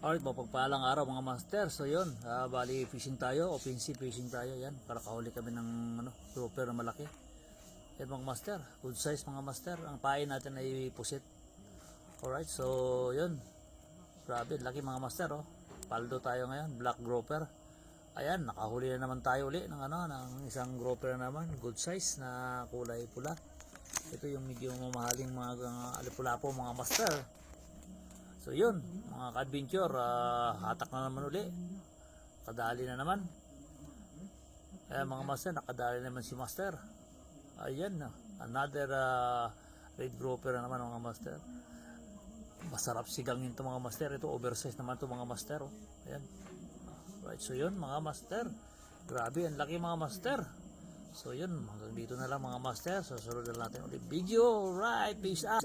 Alright, mapagpalang araw mga master. So yun, bali fishing tayo, offensive fishing tayo. Yan, karakahuli kami ng grouper na malaki. Yan mga master, good size mga master. Ang pain natin ay pusit. Alright, so yun. Grabe, laki mga master oh. Paldo tayo ngayon, black grouper. Ayan, nakahuli na naman tayo uli ng isang grouper na naman, good size na kulay pula. Ito yung medyo mamahaling mga alipulapo mga master. So yun, mga ka-adventure, hatak na naman uli. Kadali na naman. Ayan mga master, nakadali naman si master. Ayan na, another red grouper na naman mga master. Masarap sigangin ito mga master. Ito oversize naman ito mga master. Oh. Ayan. Right, so yun mga master. Grabe, ang laki mga master. So yun, hanggang dito na lang mga master. Susunod na natin ulit video. Right, peace out.